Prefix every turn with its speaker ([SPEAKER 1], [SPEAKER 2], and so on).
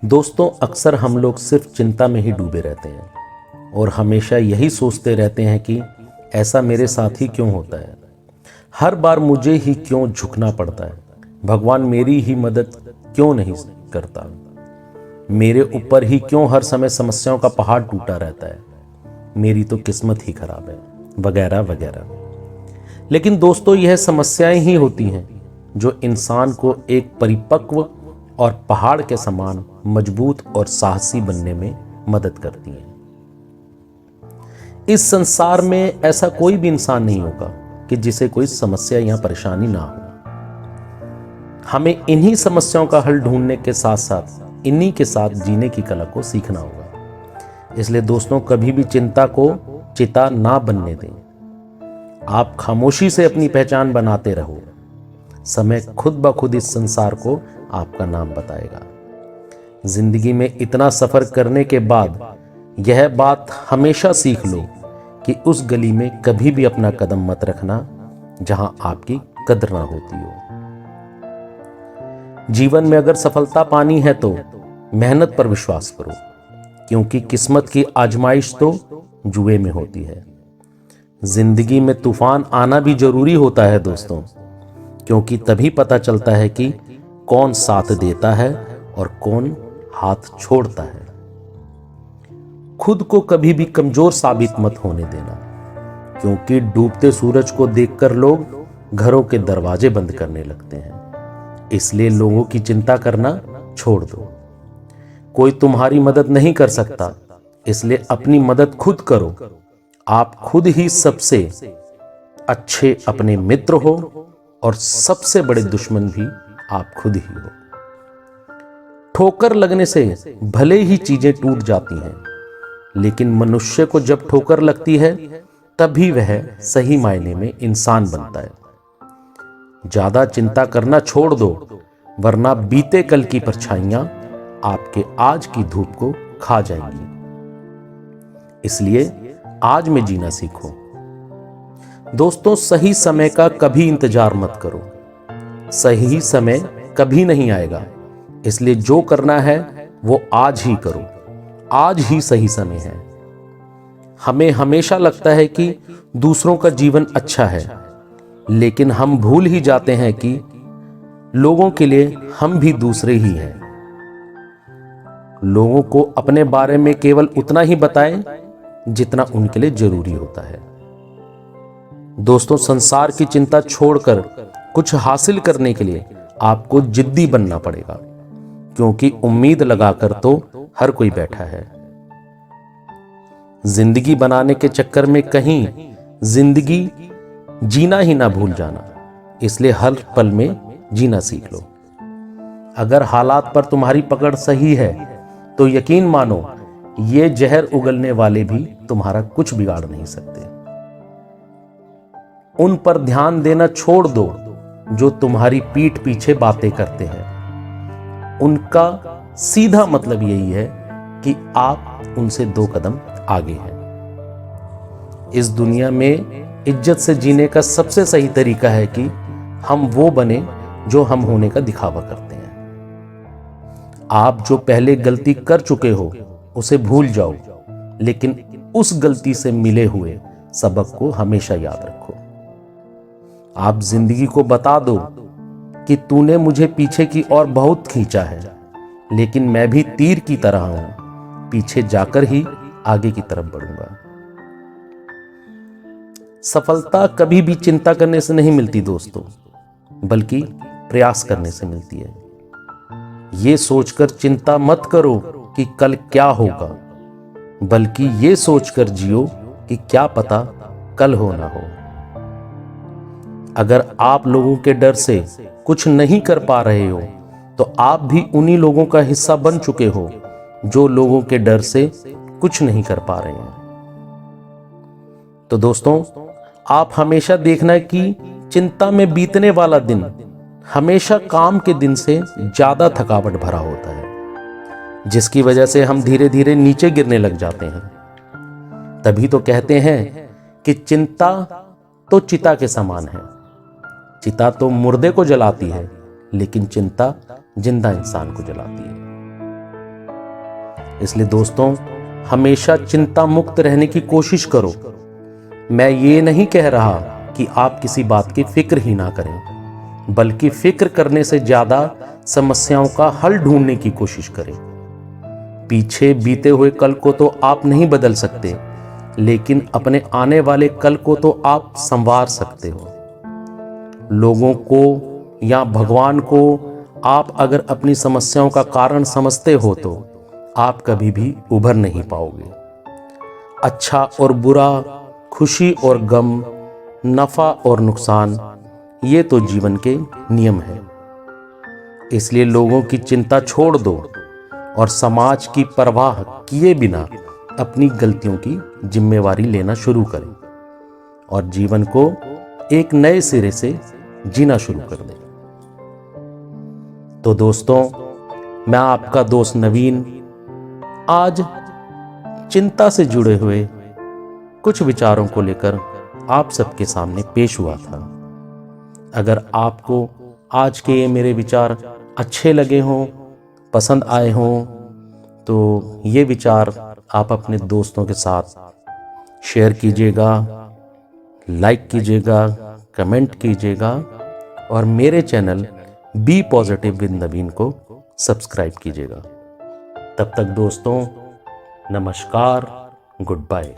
[SPEAKER 1] दोस्तों, अक्सर हम लोग सिर्फ चिंता में ही डूबे रहते हैं और हमेशा यही सोचते रहते हैं कि ऐसा मेरे साथ ही क्यों होता है, हर बार मुझे ही क्यों झुकना पड़ता है, भगवान मेरी ही मदद क्यों नहीं करता, मेरे ऊपर ही क्यों हर समय समस्याओं का पहाड़ टूटा रहता है, मेरी तो किस्मत ही खराब है, वगैरह वगैरह। लेकिन दोस्तों, यह समस्याएं ही होती हैं जो इंसान को एक परिपक्व और पहाड़ के समान मजबूत और साहसी बनने में मदद करती हैं। इस संसार में ऐसा कोई भी इंसान नहीं होगा कि जिसे कोई समस्या या परेशानी ना हो। हमें इन्हीं समस्याओं का हल ढूंढने के साथ साथ इन्हीं के साथ जीने की कला को सीखना होगा। इसलिए दोस्तों, कभी भी चिंता को चिता ना बनने दें। आप खामोशी से अपनी पहचान बनाते रहो। समय खुद ब खुद इस संसार को आपका नाम बताएगा। जिंदगी में इतना सफर करने के बाद यह बात हमेशा सीख लो कि उस गली में कभी भी अपना कदम मत रखना जहां आपकी कदर ना होती हो। जीवन में अगर सफलता पानी है तो मेहनत पर विश्वास करो, क्योंकि किस्मत की आजमाइश तो जुए में होती है। जिंदगी में तूफान आना भी जरूरी होता है दोस्तों, क्योंकि तभी पता चलता है कि कौन साथ देता है और कौन हाथ छोड़ता है। खुद को कभी भी कमजोर साबित मत होने देना, क्योंकि डूबते सूरज को देखकर लोग घरों के दरवाजे बंद करने लगते हैं। इसलिए लोगों की चिंता करना छोड़ दो। कोई तुम्हारी मदद नहीं कर सकता, इसलिए अपनी मदद खुद करो। आप खुद ही सबसे अच्छे अपने मित्र हो और सबसे बड़े दुश्मन भी आप खुद ही हो। ठोकर लगने से भले ही चीजें टूट जाती हैं, लेकिन मनुष्य को जब ठोकर लगती है तभी वह सही मायने में इंसान बनता है। ज्यादा चिंता करना छोड़ दो, वरना बीते कल की परछाइयां आपके आज की धूप को खा जाएंगी। इसलिए आज में जीना सीखो। दोस्तों, सही समय का कभी इंतजार मत करो। सही समय कभी नहीं आएगा, इसलिए जो करना है वो आज ही करो। आज ही सही समय है। हमें हमेशा लगता है कि दूसरों का जीवन अच्छा है, लेकिन हम भूल ही जाते हैं कि लोगों के लिए हम भी दूसरे ही हैं। लोगों को अपने बारे में केवल उतना ही बताएं जितना उनके लिए जरूरी होता है। दोस्तों, संसार की चिंता छोड़कर कुछ हासिल करने के लिए आपको जिद्दी बनना पड़ेगा, क्योंकि उम्मीद लगाकर तो हर कोई बैठा है। जिंदगी बनाने के चक्कर में कहीं जिंदगी जीना ही ना भूल जाना, इसलिए हर पल में जीना सीख लो। अगर हालात पर तुम्हारी पकड़ सही है तो यकीन मानो ये जहर उगलने वाले भी तुम्हारा कुछ बिगाड़ नहीं सकते। उन पर ध्यान देना छोड़ दो जो तुम्हारी पीठ पीछे बातें करते हैं। उनका सीधा मतलब यही है कि आप उनसे 2 कदम आगे हैं। इस दुनिया में इज्जत से जीने का सबसे सही तरीका है कि हम वो बने जो हम होने का दिखावा करते हैं। आप जो पहले गलती कर चुके हो उसे भूल जाओ, लेकिन उस गलती से मिले हुए सबक को हमेशा याद रखो। आप जिंदगी को बता दो कि तूने मुझे पीछे की ओर बहुत खींचा है, लेकिन मैं भी तीर की तरह हूं, पीछे जाकर ही आगे की तरफ बढ़ूंगा। सफलता कभी भी चिंता करने से नहीं मिलती दोस्तों, बल्कि प्रयास करने से मिलती है। ये सोचकर चिंता मत करो कि कल क्या होगा, बल्कि ये सोचकर जियो कि क्या पता कल हो ना हो। अगर आप लोगों के डर से कुछ नहीं कर पा रहे हो तो आप भी उन्हीं लोगों का हिस्सा बन चुके हो जो लोगों के डर से कुछ नहीं कर पा रहे हैं। तो दोस्तों, आप हमेशा देखना कि चिंता में बीतने वाला दिन हमेशा काम के दिन से ज्यादा थकावट भरा होता है, जिसकी वजह से हम धीरे धीरे नीचे गिरने लग जाते हैं। तभी तो कहते हैं कि चिंता तो चिता के समान है। चिता तो मुर्दे को जलाती है, लेकिन चिंता जिंदा इंसान को जलाती है। इसलिए दोस्तों, हमेशा चिंता मुक्त रहने की कोशिश करो। मैं ये नहीं कह रहा कि आप किसी बात की फिक्र ही ना करें, बल्कि फिक्र करने से ज्यादा समस्याओं का हल ढूंढने की कोशिश करें। पीछे बीते हुए कल को तो आप नहीं बदल सकते, लेकिन अपने आने वाले कल को तो आप संवार सकते हो। लोगों को या भगवान को आप अगर अपनी समस्याओं का कारण समझते हो तो आप कभी भी उभर नहीं पाओगे। अच्छा और बुरा, खुशी और गम, नफा और नुकसान, ये तो जीवन के नियम है। इसलिए लोगों की चिंता छोड़ दो और समाज की परवाह किए बिना अपनी गलतियों की जिम्मेवारी लेना शुरू करें और जीवन को एक नए सिरे से जीना शुरू कर दें। तो दोस्तों, मैं आपका दोस्त नवीन आज चिंता से जुड़े हुए कुछ विचारों को लेकर आप सबके सामने पेश हुआ था। अगर आपको आज के ये मेरे विचार अच्छे लगे हों, पसंद आए हों, तो ये विचार आप अपने दोस्तों के साथ शेयर कीजिएगा, लाइक कीजिएगा, कमेंट कीजिएगा और मेरे चैनल बी पॉजिटिव विद नवीन को सब्सक्राइब कीजिएगा। तब तक दोस्तों, नमस्कार, गुड बाय।